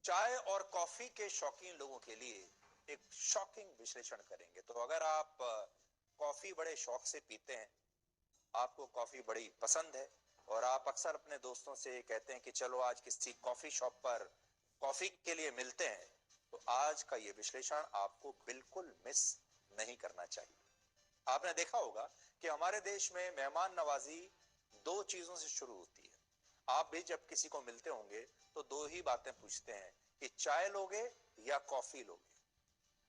चाय और कॉफी के शौकीन लोगों के लिए एक शॉकिंग विश्लेषण करेंगे। तो अगर आप कॉफी बड़े शौक से पीते हैं, आपको कॉफी बड़ी पसंद है और आप अक्सर अपने दोस्तों से कहते हैं कि चलो आज किसी कॉफी शॉप पर कॉफी के लिए मिलते हैं, तो आज का ये विश्लेषण आपको बिल्कुल मिस नहीं करना चाहिए। आपने देखा होगा कि हमारे देश में मेहमान नवाजी दो चीजों से शुरू होती है। आप भी जब किसी को मिलते होंगे तो दो ही बातें पूछते हैं कि चाय लोगे या कॉफी लोगे।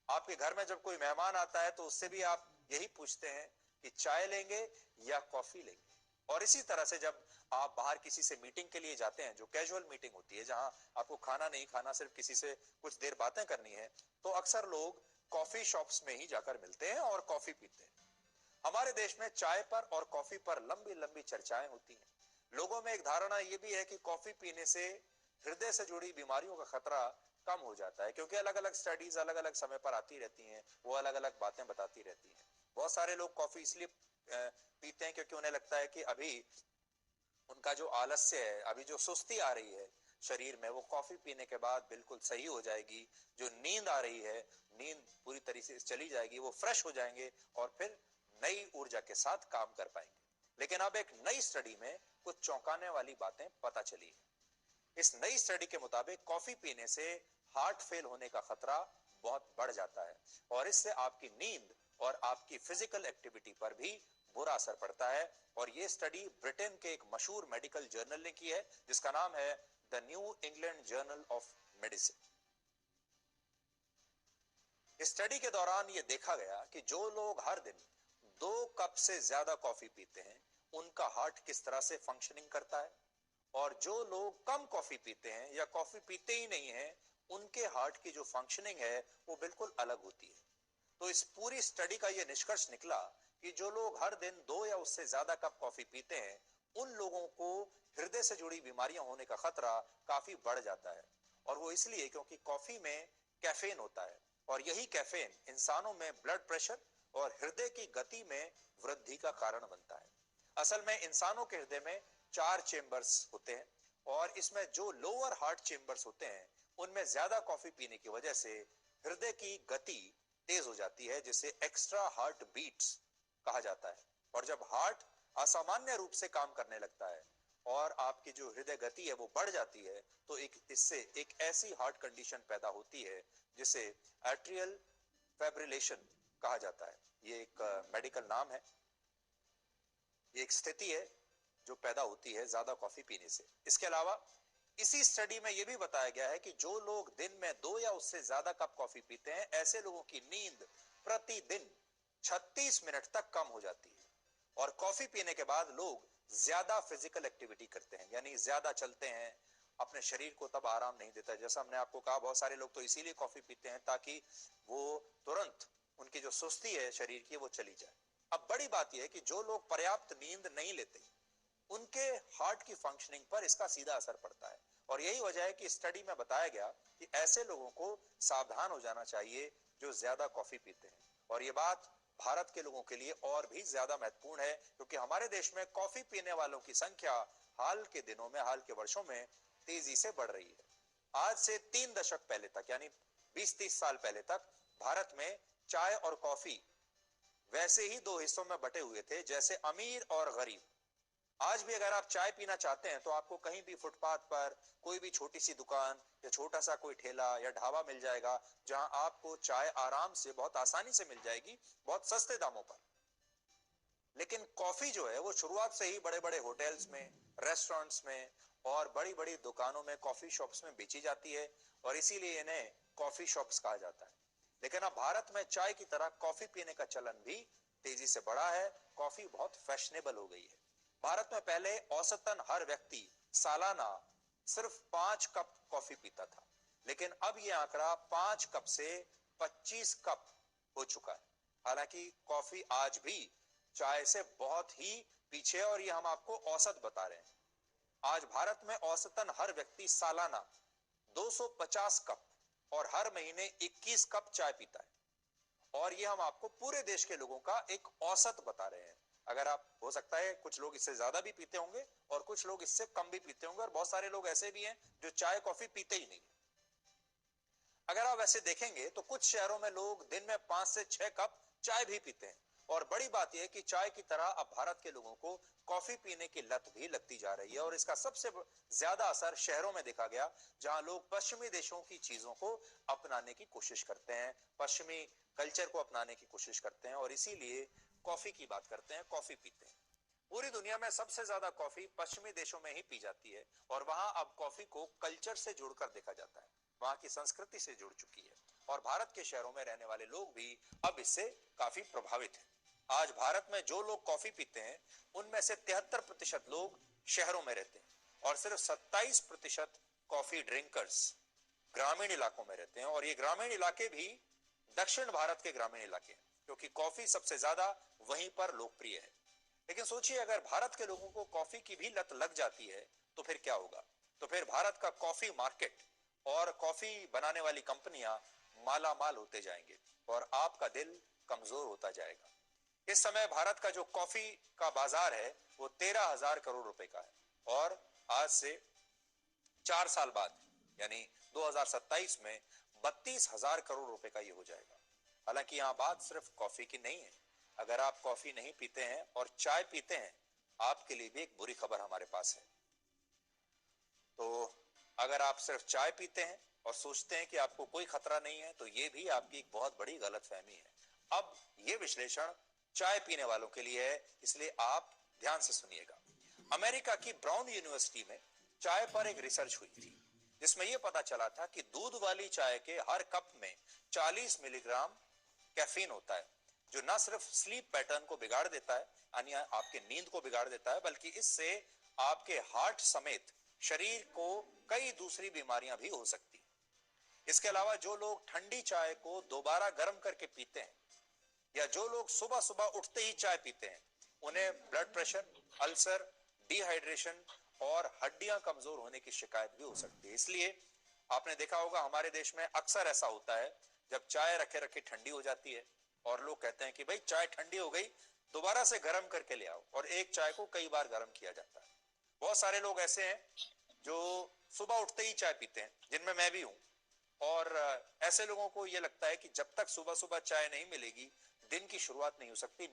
आपके घर में जब कोई मेहमान आता है तो उससे भी आप यही पूछते हैं कि चाय लेंगे या कॉफी लेंगे। और इसी तरह से जब आप बाहर किसी से मीटिंग के लिए जाते हैं, जो कैजुअल मीटिंग होती है जहां आपको खाना नहीं खाना, सिर्फ किसी से कुछ देर बातें करनी है, तो अक्सर लोग कॉफी शॉप्स में ही जाकर मिलते हैं और कॉफी पीते हैं। हमारे देश में चाय पर और कॉफी पर लंबी लंबी चर्चाएं होती हैं। लोगों में एक धारणा यह भी है कि कॉफी पीने से हृदय से जुड़ी बीमारियों का खतरा कम हो जाता है, क्योंकि अलग अलग स्टडीज अलग अलग समय पर आती रहती हैं, वो अलग अलग बातें बताती रहती हैं। बहुत सारे लोग कॉफी इसलिए पीते हैं क्योंकि उन्हें लगता है कि अभी उनका जो आलस्य है, अभी जो सुस्ती आ रही है शरीर में, वो कॉफी पीने के बाद बिल्कुल सही हो जाएगी। जो नींद आ रही है, नींद पूरी तरीके से चली जाएगी, वो फ्रेश हो जाएंगे और फिर नई ऊर्जा के साथ काम कर पाएंगे। लेकिन अब एक नई स्टडी में कुछ चौंकाने वाली बातें पता चली है। इस नई स्टडी के मुताबिक कॉफी पीने से हार्ट फेल होने का खतरा बहुत बढ़ जाता है और इससे आपकी नींद और आपकी फिजिकल एक्टिविटी पर भी बुरा असर पड़ता है। और यह स्टडी ब्रिटेन के एक मशहूर मेडिकल जर्नल ने की है, जिसका नाम है the new England journal of medicine. Study के दौरान यह देखा गया कि जो लोग हर दिन 2 कप से ज्यादा कॉफी पीते हैं, उनका हार्ट किस तरह से फंक्शनिंग करता है, और जो लोग कम कॉफी पीते हैं या कॉफी पीते ही नहीं हैं, उनके हार्ट की जो फंक्शनिंग है वो बिल्कुल अलग होती है। तो इस पूरी स्टडी का यह निष्कर्ष निकला कि जो लोग हर दिन 2 या उससे ज्यादा कप कॉफी पीते हैं, उन लोगों को हृदय से जुड़ी बीमारियां होने का खतरा काफी बढ़ जाता है। और वो इसलिए क्योंकि कॉफी में कैफीन होता है और यही कैफीन इंसानों में ब्लड प्रेशर और हृदय की गति में वृद्धि का कारण बनता है। असल में इंसानों के हृदय में 4 चेम्बर्स होते हैं और इसमें जो लोअर हार्ट चेम्बर्स होते हैं, उनमें ज्यादा कॉफी पीने की वजह से हृदय की गति तेज हो जाती है, जिसे एक्स्ट्रा हार्ट बीट्स कहा जाता है। और जब हार्ट असामान्य रूप से काम करने लगता है और आपकी जो हृदय गति है वो बढ़ जाती है, तो इससे एक ऐसी हार्ट कंडीशन पैदा होती है जिसे एट्रियल फैब्रिलेशन कहा जाता है। ये एक मेडिकल नाम है। ये एक स्थिति है जो पैदा होती है ज्यादा कॉफी पीने से। इसके अलावा इसी स्टडी में यह भी बताया गया है कि जो लोग दिन में 2 या उससे ज्यादा कप कॉफी पीते हैं, ऐसे लोगों की नींद प्रतिदिन 36 मिनट तक कम हो जाती है। और कॉफी पीने के बाद लोग ज्यादा फिजिकल एक्टिविटी करते हैं, यानी ज्यादा चलते हैं। अपने शरीर को तब आराम नहीं देता। जैसा हमने आपको कहा, बहुत सारे लोग तो इसीलिए कॉफी पीते हैं ताकि वो तुरंत उनकी जो सुस्ती है शरीर की वो चली जाए। अब बड़ी बात यह है कि जो लोग पर्याप्त नींद नहीं लेते, उनके हार्ट की फंक्शनिंग पर इसका सीधा असर पड़ता है। और यही वजह है कि स्टडी में बताया गया कि ऐसे लोगों को सावधान हो जाना चाहिए जो ज्यादा कॉफी पीते हैं। और ये बात भारत के लोगों के लिए और भी ज्यादा महत्वपूर्ण है, क्योंकि हमारे देश में कॉफी पीने वालों की संख्या हाल के दिनों में, हाल के वर्षों में तेजी से बढ़ रही है। आज से 3 दशक पहले तक, यानी 20-30 साल पहले तक, भारत में चाय और कॉफी वैसे ही दो हिस्सों में बटे हुए थे जैसे अमीर और गरीब। आज भी अगर आप चाय पीना चाहते हैं तो आपको कहीं भी फुटपाथ पर कोई भी छोटी सी दुकान या छोटा सा कोई ठेला या ढाबा मिल जाएगा, जहां आपको चाय आराम से, बहुत आसानी से मिल जाएगी, बहुत सस्ते दामों पर। लेकिन कॉफी जो है वो शुरुआत से ही बड़े बड़े होटल्स में, रेस्टोरेंट्स में और बड़ी बड़ी दुकानों में, कॉफी शॉप्स में बेची जाती है और इसीलिए इन्हें कॉफी शॉप्स कहा जाता है। लेकिन अब भारत में चाय की तरह कॉफी पीने का चलन भी तेजी से बढ़ा है। कॉफी बहुत फैशनेबल हो गई है। भारत में पहले औसतन हर व्यक्ति सालाना सिर्फ 5 कप कॉफी पीता था, लेकिन अब यह आंकड़ा 5 कप से 25 कप हो चुका है। हालांकि कॉफी आज भी चाय से बहुत ही पीछे है और ये हम आपको औसत बता रहे हैं। आज भारत में औसतन हर व्यक्ति सालाना 250 कप और हर महीने 21 कप चाय पीता है। और ये हम आपको पूरे देश के लोगों का एक औसत बता रहे हैं। अगर आप, हो सकता है कुछ लोग इससे ज्यादा भी पीते होंगे और कुछ लोग इससे कम भी पीते होंगे, और बहुत सारे लोग ऐसे भी हैं जो चाय कॉफी पीते ही नहीं। अगर आप वैसे देखेंगे तो कुछ शहरों में लोग दिन में 5 से 6 कप चाय भी पीते हैं। और बड़ी बात यह है कि चाय की तरह अब भारत के लोगों को कॉफी पीने की लत भी लगती जा रही है, और इसका सबसे ज्यादा असर शहरों में देखा गया, जहां लोग पश्चिमी देशों की चीजों को अपनाने की कोशिश करते हैं, पश्चिमी कल्चर को अपनाने की कोशिश करते हैं, और इसीलिए कॉफी की बात करते हैं, कॉफी पीते हैं। पूरी दुनिया में सबसे ज्यादा कॉफी पश्चिमी देशों में ही पी जाती है, और वहां अब कॉफी को कल्चर से जोड़कर देखा जाता है, वहां की संस्कृति से जुड़ चुकी है, और भारत के शहरों में रहने वाले लोग भी अब इससे काफी प्रभावित हैं। आज भारत में जो लोग कॉफी पीते हैं उनमें से 73% लोग शहरों में रहते हैं, और सिर्फ 27% कॉफी ड्रिंकर्स ग्रामीण इलाकों में रहते हैं, और ये ग्रामीण इलाके भी दक्षिण भारत के ग्रामीण इलाके हैं, क्योंकि कॉफी सबसे ज्यादा वहीं पर लोकप्रिय है। लेकिन सोचिए, अगर भारत के लोगों को कॉफी की भी लत लग जाती है तो फिर क्या होगा? तो फिर भारत का कॉफी मार्केट और कॉफी बनाने वाली कंपनियां माला माल होते जाएंगे, और आपका दिल कमजोर होता जाएगा। इस समय भारत का जो कॉफी का बाजार है वो 13,000 करोड़ रुपए का है, और आज से 4 साल बाद यानी 2027 में 32,000 करोड़ रुपए का ये हो जाएगा। हालांकि यहाँ बात सिर्फ कॉफी की नहीं है। अगर आप कॉफी नहीं पीते हैं और चाय पीते हैं, आपके लिए भी एक बुरी खबर हमारे पास है। तो अगर आप सिर्फ चाय पीते हैं और सोचते हैं कि आपको कोई खतरा नहीं है, तो ये भी आपकी एक बहुत बड़ी गलतफहमी है। अब ये विश्लेषण चाय पीने वालों के लिए है, इसलिए आप ध्यान से सुनिएगा। अमेरिका की ब्राउन यूनिवर्सिटी में चाय पर एक रिसर्च हुई थी, जिसमें यह पता चला था कि दूध वाली चाय के हर कप में 40 मिलीग्राम कैफीन होता है, जो न सिर्फ स्लीप पैटर्न को बिगाड़ देता है, यानी आपके नींद को बिगाड़ देता है, बल्कि इससे आपके हार्ट समेत शरीर को कई दूसरी बीमारियां भी हो सकती हैं। इसके अलावा जो लोग ठंडी चाय को दोबारा गर्म करके पीते हैं, या जो लोग सुबह सुबह उठते ही चाय पीते हैं, उन्हें ब्लड प्रेशर, अल्सर, डिहाइड्रेशन और हड्डियां कमजोर होने की शिकायत भी हो सकती है। इसलिए आपने देखा होगा, हमारे देश में अक्सर ऐसा होता है, जब चाय रखे रखे ठंडी हो जाती है और लोग कहते हैं कि भाई चाय ठंडी हो गई, दोबारा से गर्म करके ले आओ, और एक चाय को कई बार गर्म किया जाता है। बहुत सारे लोग ऐसे हैं जो सुबह उठते ही चाय पीते हैं, जिनमें मैं भी हूं, और ऐसे लोगों को यह लगता है कि जब तक सुबह सुबह चाय नहीं मिलेगी, दिन की शुरुआत नहीं हो सकती।